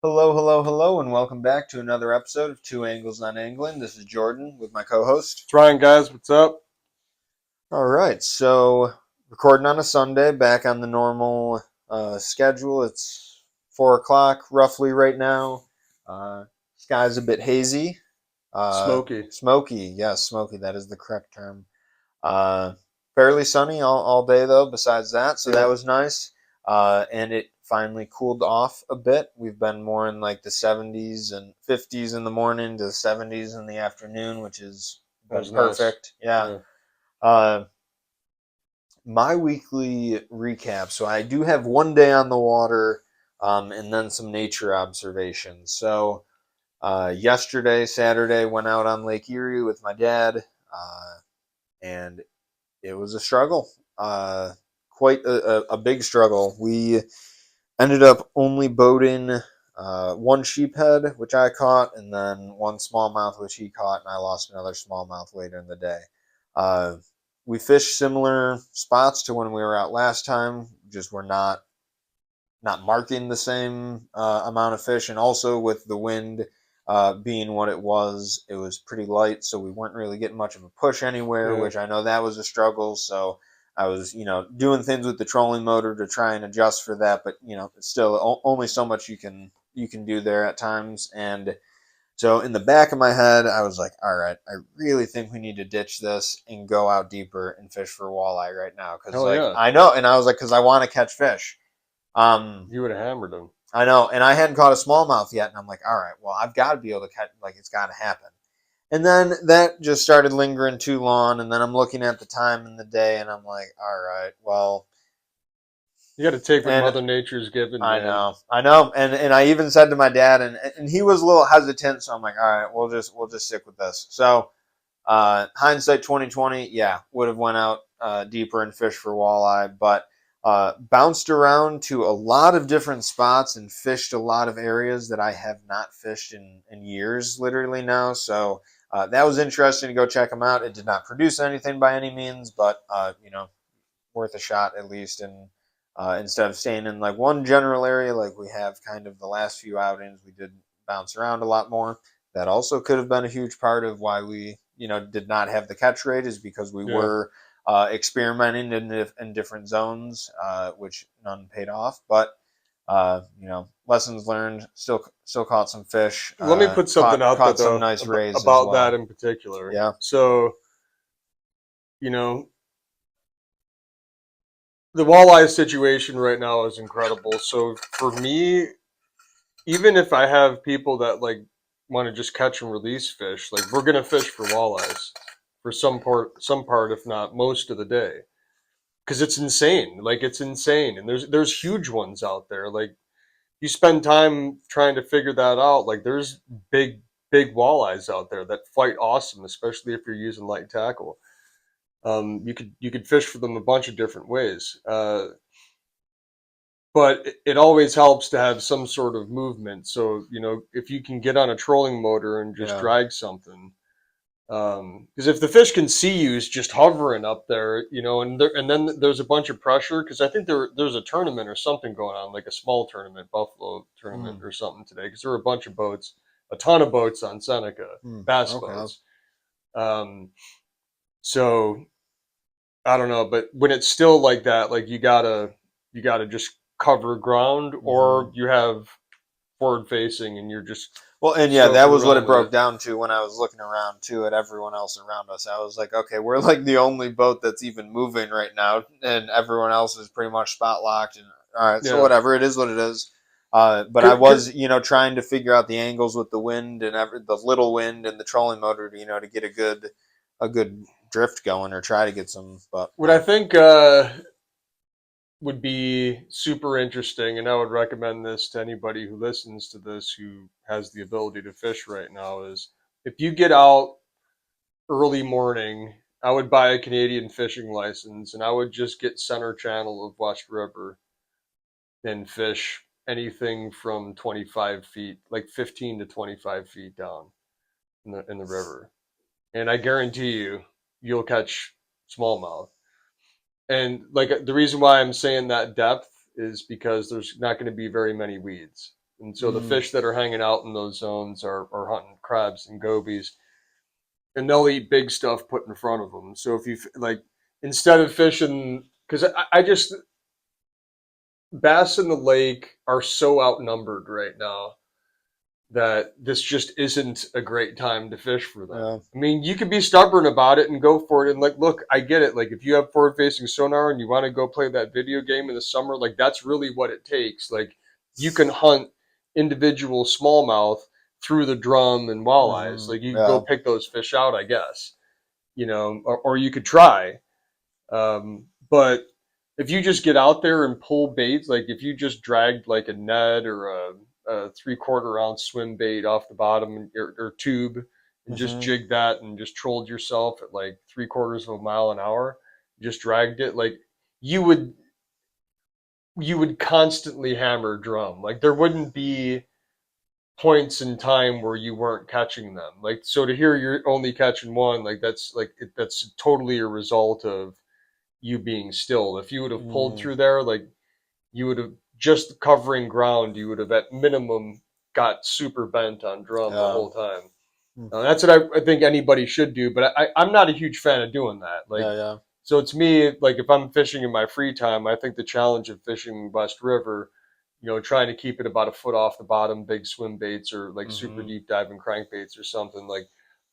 Hello, hello, hello, and welcome back to another episode of Two Angles on Angling. This is Jordan with my co-host. It's Ryan, guys. What's up? All right, so recording on a Sunday, back on the normal schedule. It's 4 o'clock roughly right now. Sky's a bit hazy, Smoky. smoky. Yes, smoky. That is the correct term. Uh, Fairly sunny all day though. Besides that, so that Yeah. was nice. And it finally cooled off a bit. We've been more in like the 70s and 50s in the morning to the 70s in the afternoon, which has That been was nice. perfect. Yeah. Yeah. Uh, my weekly recap. So I do have one day on the water, and then some nature observations. So yesterday, Saturday, went out on Lake Erie with my dad, and it was a struggle. Quite a big struggle. We ended up only boating one sheephead, which I caught, and then one smallmouth, which he caught, and I lost another smallmouth later in the day. Uh, we fished similar spots to when we were out last time. Just we're not marking the same amount of fish, and also with the wind being what it was pretty light, so we weren't really getting much of a push anywhere, Yeah. which I know that was a struggle. So I was, doing things with the trolling motor to try and adjust for that, but it's still only so much you can do there at times. And so in the back of my head, I was like, all right, I really think we need to ditch this and go out deeper and fish for walleye right now, because Hell like yeah. I know, and I was like, because I want to catch fish. You would have hammered him. I know, and I hadn't caught a smallmouth yet, and I'm like, all right, well, I've got to be able to catch, like, it's got to happen. And then that just started lingering too long, and then I'm looking at the time in the day, and I'm like, all right, well, You got to take what and Mother Nature's given, I man. know, I know, and I even said to my dad, and he was a little hesitant, so I'm like, all right, we'll just stick with this. So, hindsight 2020, yeah, would have went out deeper and fished for walleye, but bounced around to a lot of different spots and fished a lot of areas that I have not fished in years, literally now. So that was interesting to go check them out. It did not produce anything by any means, but worth a shot at least. And instead of staying in like one general area like we have kind of the last few outings, we did bounce around a lot more. That also could have been a huge part of why we did not have the catch rate, is because we Yeah. were experimenting in different zones, which none paid off. But lessons learned. Still caught some fish. Let me put something out there, Caught some though, nice rays as about that well. in particular. Yeah. So, you know, the walleye situation right now is incredible. So, for me, even if I have people that want to just catch and release fish, like we're gonna fish for walleyes for some part, if not most of the day, because it's insane. Like it's insane, and there's huge ones out there. Like you spend time trying to figure that out. Like there's big walleyes out there that fight awesome, especially if you're using light tackle. You could fish for them a bunch of different ways. But it always helps to have some sort of movement. So if you can get on a trolling motor and just Yeah. drag something, because if the fish can see you just hovering up there, and then there's a bunch of pressure, because I think there's a tournament or something going on, like a small tournament, Buffalo tournament Hmm. or something today, because there were a bunch of boats, a ton of boats on Seneca, Hmm. bass Okay. boats. Um, so I don't know, but when it's still like that, like you gotta just cover ground, Hmm. or you have forward facing and you're just Well, and yeah, that stoking was what around it with broke it. down to when I was looking around too at everyone else around us. I was like, okay, we're like the only boat that's even moving right now, and everyone else is pretty much spot locked. And all right, so Yeah. whatever, it is what it is. But I 'Cause- was, trying to figure out the angles with the wind and the little wind and the trolling motor, to get a good drift going, or try to get some. But What I think would be super interesting, and I would recommend this to anybody who listens to this who has the ability to fish right now, is if you get out early morning, I would buy a Canadian fishing license and I would just get center channel of West River and fish anything from 25 feet, like 15 to 25 feet down in the river. And I guarantee you'll catch smallmouth. And the reason why I'm saying that depth is because there's not going to be very many weeds. And so the Mm, fish that are hanging out in those zones are hunting crabs and gobies, and they'll eat big stuff put in front of them. So if you like, instead of fishing, because I just bass in the lake are so outnumbered right now that this just isn't a great time to fish for them. yeah. I mean, you could be stubborn about it and go for it. And like, look, I get it. Like, if you have forward facing sonar and you want to go play that video game in the summer, like, that's really what it takes. Like, you can hunt individual smallmouth through the drum and walleyes. Like, you go Yeah. pick those fish out, I guess, or you could try. But if you just get out there and pull baits, like if you just dragged like a net or a 3/4 ounce swim bait off the bottom or tube and just Hmm. jigged that and just trolled yourself at like 3/4 of a mile an hour, just dragged it, like you would you would constantly hammer drum. Like there wouldn't be points in time where you weren't catching them. Like so to hear you're only catching one, that's totally a result of you being still. If you would have pulled Mm, through there, like you would have just covering ground, you would have at minimum got super bent on drum the yeah. whole time. Mm, That's what I think anybody should do, but I'm not a huge fan of doing that. Like, yeah. Yeah. so to me, like if I'm fishing in my free time, I think the challenge of fishing West River, trying to keep it about a foot off the bottom, big swim baits or like super Hmm. deep diving crankbaits or something, like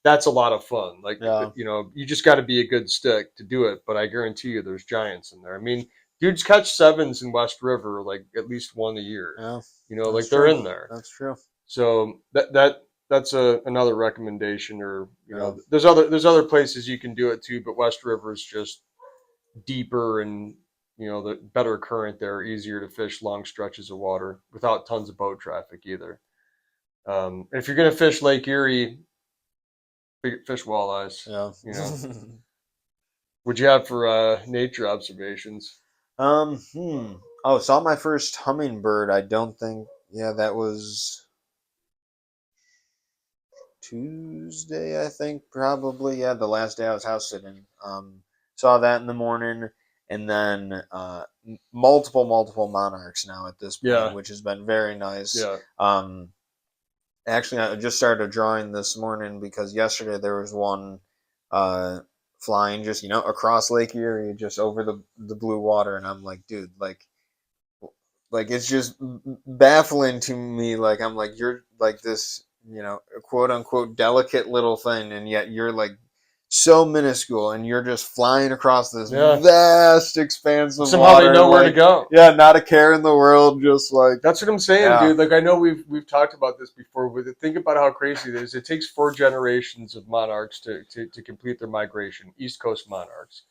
that's a lot of fun. Like, Yeah. you just got to be a good stick to do it. But I guarantee you, there's giants in there. I mean, dudes catch sevens in West River like at least one a year. Yeah. Like That's they're true. in there. That's true. So that's another recommendation. Or Yeah. there's other places you can do it too, but West River is just deeper and the better current there, easier to fish long stretches of water without tons of boat traffic either. And if you're gonna fish Lake Erie, fish walleyes. Yeah. You know, what'd you have for nature observations? Hmm. Oh, saw my first hummingbird. I don't think. Yeah, that was Tuesday. I think probably. Yeah, the last day I was house sitting. Saw that in the morning, and then multiple monarchs now at this point, Yeah, which has been very nice. yeah, Actually, I just started drawing this morning because yesterday there was one uh, flying just across Lake Erie, just over the blue water, and I'm like, dude, like it's just baffling to me. Like I'm like you're like this, quote unquote delicate little thing, and yet you're like so minuscule, and you're just flying across this yeah. vast expanse of Somehow they water. know where to Like go. yeah, not a care in the world. Just like That's what I'm saying, yeah. dude. Like I know we've talked about this before. With it, think about how crazy it is. It takes 4 generations of monarchs to complete their migration. East Coast monarchs,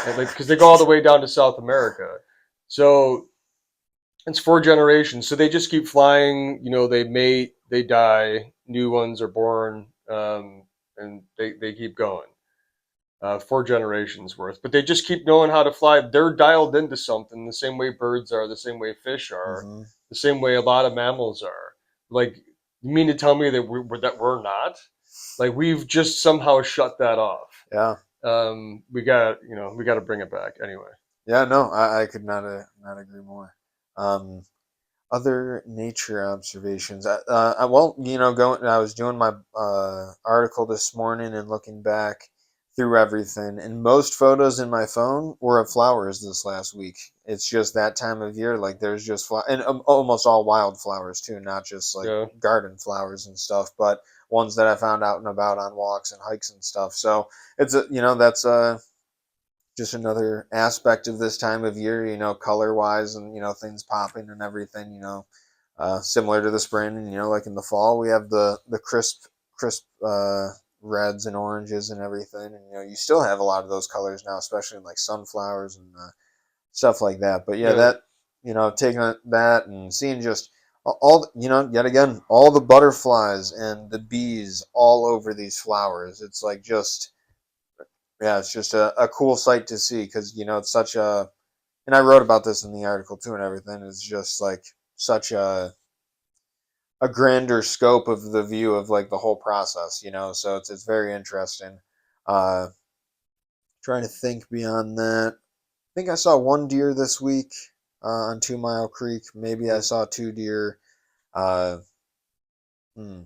and like because they go all the way down to South America. So it's 4 generations. So they just keep flying. They mate, they die, new ones are born, and they keep going. 4 generations worth, but they just keep knowing how to fly. They're dialed into something the same way birds are, the same way fish are, Hmm. the same way a lot of mammals are. Like, you mean to tell me that we're not? Like, we've just somehow shut that off. Yeah. We got to bring it back anyway. Yeah, no, I could not agree more. Um, Other nature observations. Well, going. I was doing my article this morning and looking back through everything, and most photos in my phone were of flowers this last week. It's just that time of year. Like there's just and almost all wildflowers too, not just like Yeah, garden flowers and stuff, but ones that I found out and about on walks and hikes and stuff. So it's that's just another aspect of this time of year, color wise and, things popping and everything, similar to the spring. And, like in the fall, we have the crisp, reds and oranges and everything. And, you still have a lot of those colors now, especially in like sunflowers and stuff like that. But yeah, yeah, taking that and seeing just all, yet again, all the butterflies and the bees all over these flowers. It's like just, yeah, it's just a cool sight to see because it's such a, and I wrote about this in the article too and everything. It's just like such a grander scope of the view of like the whole process, so it's very interesting. uh Trying to think beyond that. I think I saw one deer this week on 2 Mile Creek. Maybe I mm, saw two deer. Uh, hmm,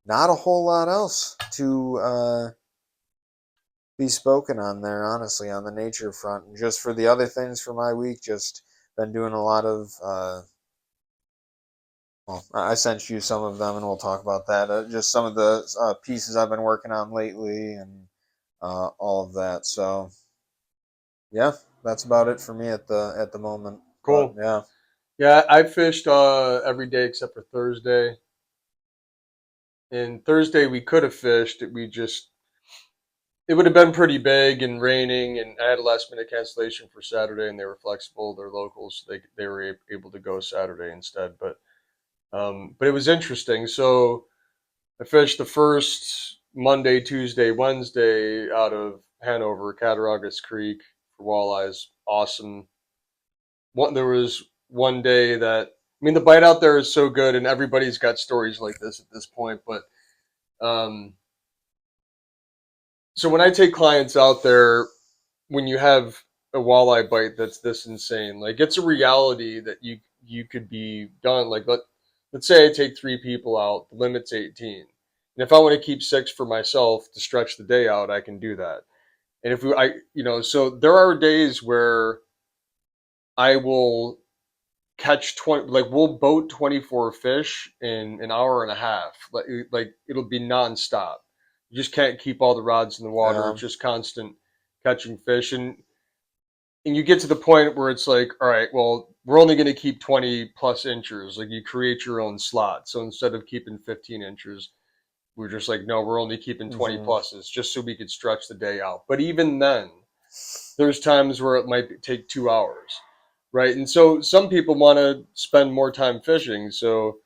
Not a whole lot else to be spoken on there, honestly, on the nature front. And just for the other things for my week, just been doing a lot of. Well, I sent you some of them, and we'll talk about that. Just some of the pieces I've been working on lately, and all of that. So yeah, that's about it for me at the moment. But Cool. yeah, Yeah, I fished every day except for Thursday. And Thursday we could have fished. We just it would have been pretty big and raining, and I had a last minute cancellation for Saturday, and they were flexible. They're locals, so they were able to go Saturday instead. But it was interesting. So I fished the first Monday, Tuesday, Wednesday out of Hanover, Cattaraugus Creek for walleyes. Awesome. There was one day that I mean the bite out there is so good, and everybody's got stories like this at this point. But um, so when I take clients out there, when you have a walleye bite that's this insane, like it's a reality that you could be done. Like let's say I take 3 people out, the limit's 18. And if I want to keep 6 for myself to stretch the day out, I can do that. And if we, I, you know, so there are days where I will catch 20, like we'll boat 24 fish in an hour and a half. Like it'll be nonstop. You just can't keep all the rods in the water. yeah, It's just constant catching fish. And you get to the point where it's like, all right, well, we're only going to keep 20 plus inches. Like you create your own slot. So instead of keeping 15 inches, we're just like, no, we're only keeping 20 hmm, pluses just so we could stretch the day out. But even then, there's times where it might take 2 hours, right? And so some people want to spend more time fishing. So,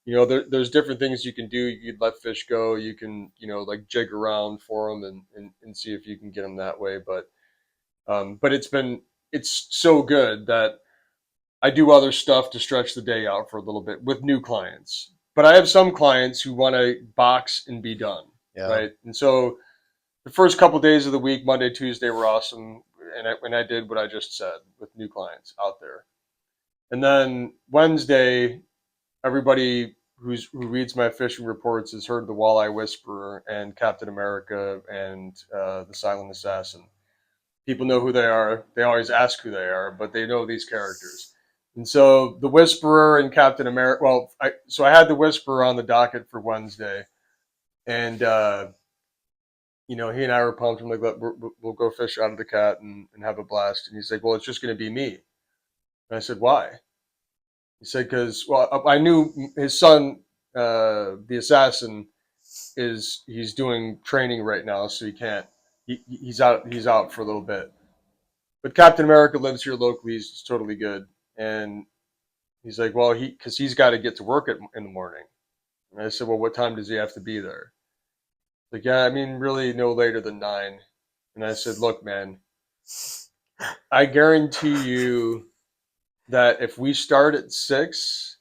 there's different things you can do. You can let fish go. You can, like jig around for them and see if you can get them that way. But it's so good that I do other stuff to stretch the day out for a little bit with new clients. But I have some clients who want to box and be done, yeah, right? And so the first couple days of the week, Monday, Tuesday, were awesome, and I did what I just said with new clients out there. And then Wednesday, everybody who reads my fishing reports has heard the Walleye Whisperer and Captain America and the Silent Assassin. People know who they are. They always ask who they are, but they know these characters. And so the Whisperer and Captain America. Well, I had the Whisperer on the docket for Wednesday, and he and I were pumped. I'm like, we'll go fish out of the cat and have a blast. And he's like, well, it's just going to be me. And I said, why? He said, because I knew his son, the assassin, he's doing training right now, so he can't. He's out. He's out for a little bit. But Captain America lives here locally. He's totally good. And he's like, well, because he's got to get to work in the morning. And I said, well, what time does he have to be there? Like, yeah, I mean, really no later than 9. And I said, look, man, I guarantee you that if we start at 6,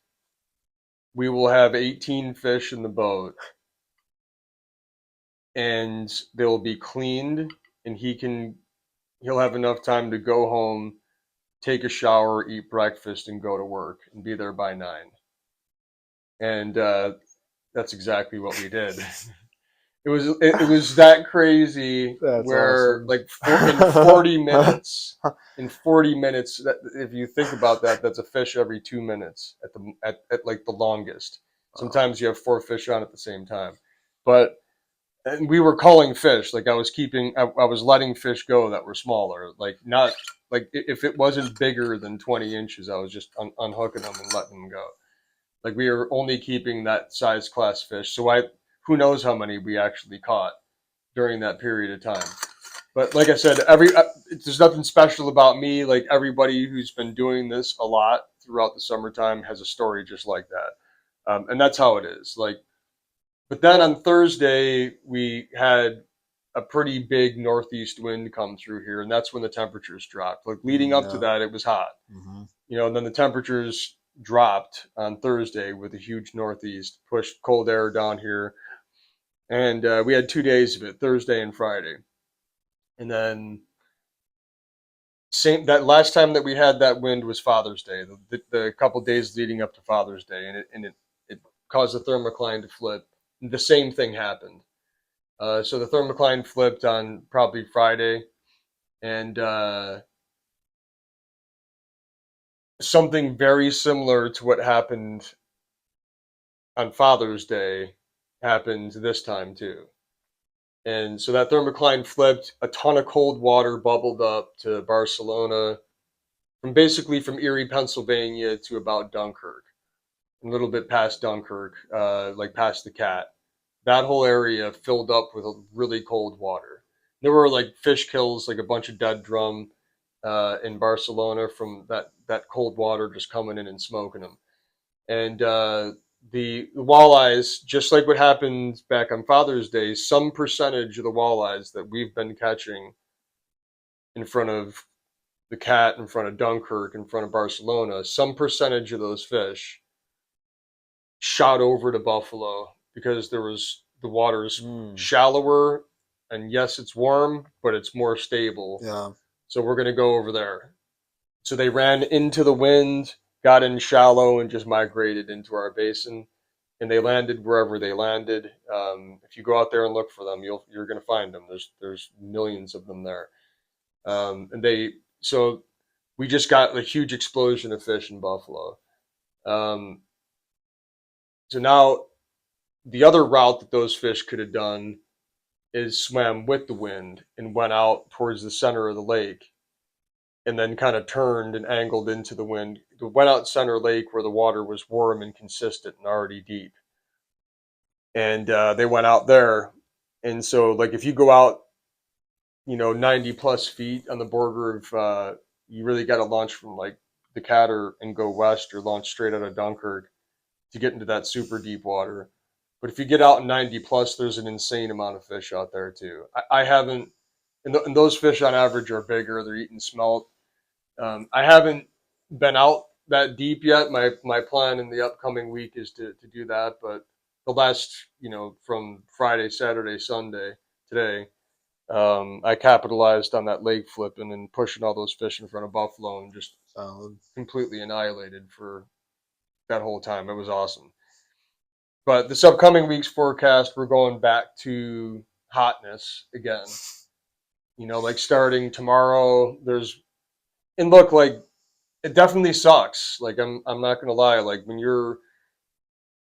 we will have 18 fish in the boat and they'll be cleaned and he'll have enough time to go home, take a shower, eat breakfast, and go to work and be there by 9. And that's exactly what we did. It was that crazy that's where awesome. like in 40 minutes that, if you think about that, that's a fish every 2 minutes at like the longest. Wow. Sometimes you have 4 fish on at the same time, but and we were culling fish. Like I was letting fish go that were smaller. Like not like if it wasn't bigger than 20 inches, I was just unhooking them and letting them go. Like we were only keeping that size class fish. So who knows how many we actually caught during that period of time. But like I said, there's nothing special about me. Like everybody who's been doing this a lot throughout the summertime has a story just like that, and that's how it is. Like, but then on Thursday we had a pretty big northeast wind come through here, and that's when the temperatures dropped. Like leading up to Yeah. that, it was hot, Hmm. and then the temperatures dropped on Thursday with a huge northeast, pushed cold air down here, and we had 2 days of it, Thursday and Friday. And then Same that last time that we had that wind was Father's Day, the couple days leading up to Father's Day, and it caused the thermocline to flip. The same thing happened. So the thermocline flipped on probably Friday, and something very similar to what happened on Father's Day happened this time too. And so that thermocline flipped. A ton of cold water bubbled up to Barcelona, from basically from Erie, Pennsylvania to about Dunkirk, a little bit past Dunkirk, like past the Cat. That whole area filled up with really cold water. There were like fish kills, like a bunch of dead drum in Barcelona from that cold water just coming in and smoking them. And the walleyes, just like what happened back on Father's Day, some percentage of the walleyes that we've been catching in front of the Cat, in front of Dunkirk, in front of Barcelona, some percentage of those fish shot over to Buffalo because the water's Mm, shallower, and yes, it's warm, but it's more stable. yeah. So we're gonna go over there. So they ran into the wind, got in shallow, and just migrated into our basin. And they landed wherever they landed. If you go out there and look for them, you're gonna find them. There's millions of them there. And they so we just got a huge explosion of fish in Buffalo. Um, so now the other route that those fish could have done is swam with the wind and went out towards the center of the lake, and then kind of turned and angled into the wind. Went out center lake where the water was warm and consistent and already deep. And they went out there. And so, like, if you go out, 90 plus feet on the border of, you really got to launch from like the Catter and go west, or launch straight out of Dunkirk to get into that super deep water. But if you get out in 90 plus, there's an insane amount of fish out there too. I haven't, and those fish on average are bigger. They're eating smelt. I haven't been out that deep yet. My plan in the upcoming week is to do that. But the last, from Friday, Saturday, Sunday, today, I capitalized on that leg flipping and pushing all those fish in front of Buffalo, and just Solid. completely annihilated for that whole time. It was awesome. But this upcoming week's forecast, we're going back to hotness again. Like starting tomorrow, and look, like, it definitely sucks. Like, I'm not gonna lie. Like,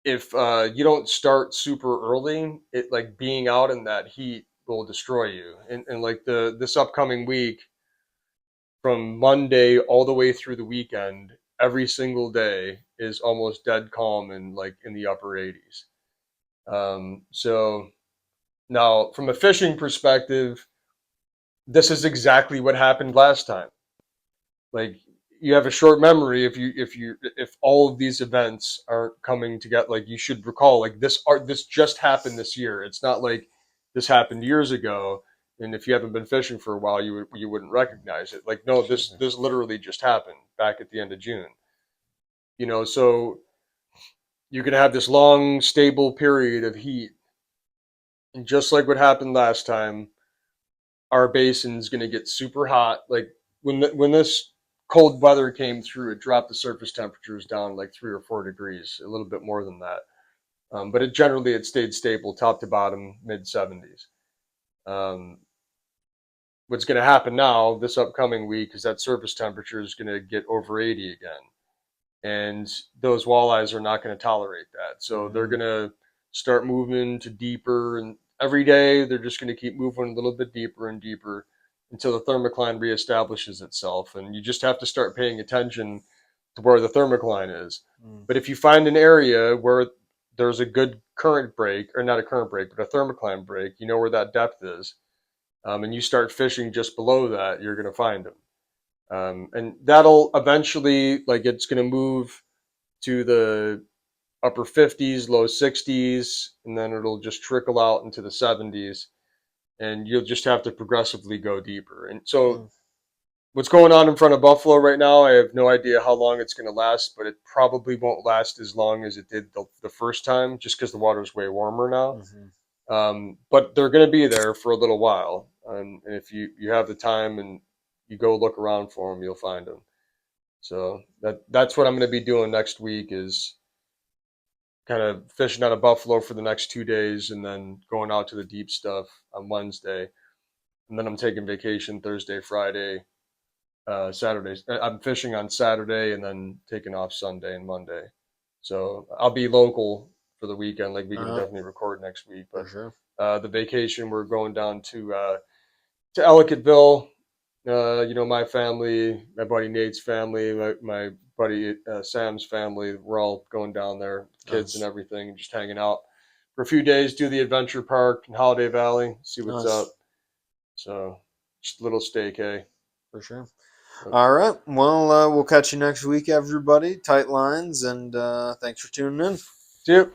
if you don't start super early, it, like, being out in that heat will destroy you. And like this upcoming week, from Monday all the way through the weekend, every single day is almost dead calm and like in the upper 80s. So now, from a fishing perspective, this is exactly what happened last time. Like, you have a short memory if all of these events aren't coming together. Like, you should recall, like, this just happened this year. It's not like this happened years ago, and if you haven't been fishing for a while, you wouldn't recognize it. Like, no, this literally just happened back at the end of June. So you're gonna have this long stable period of heat, and just like what happened last time, our basin's going to get super hot. Like, when this cold weather came through, it dropped the surface temperatures down like 3 or 4 degrees, a little bit more than that. But it stayed stable, top to bottom, mid 70s. Um, what's going to happen now this upcoming week is that surface temperature is going to get over 80 again, and those walleyes are not going to tolerate that. So they're Mm-hmm. going to start moving to deeper, and every day they're just going to keep moving a little bit deeper and deeper until the thermocline reestablishes itself. And you just have to start paying attention to where the thermocline is. Mm. But if you find an area where there's a good current break, or not a current break, but a thermocline break, you know where that depth is, and you start fishing just below that, you're going to find them. And that'll eventually, like, it's going to move to the upper 50s, low 60s, and then it'll just trickle out into the 70s, and you'll just have to progressively go deeper. And so, Mm. what's going on in front of Buffalo right now, I have no idea how long it's going to last, but it probably won't last as long as it did the first time, just because the water's way warmer now. Mm-hmm. But they're going to be there for a little while. And if you have the time and you go look around for them, you'll find them. So that's what I'm going to be doing next week is kind of fishing on a buffalo for the next 2 days, and then going out to the deep stuff on Wednesday, and then I'm taking vacation Thursday, Friday, Saturday. I'm fishing on Saturday, and then taking off Sunday and Monday. So I'll be local for the weekend. Like we can Uh, definitely record next week, for but sure. the vacation we're going down to Ellicottville. My family, my buddy Nate's family, my buddy Sam's family, we're all going down there, kids and Nice. everything, just hanging out for a few days, do the adventure park in Holiday Valley, see what's Nice. up. So, just a little staycay. For sure. But, All right. Well, we'll catch you next week, everybody. Tight lines, and thanks for tuning in. see you.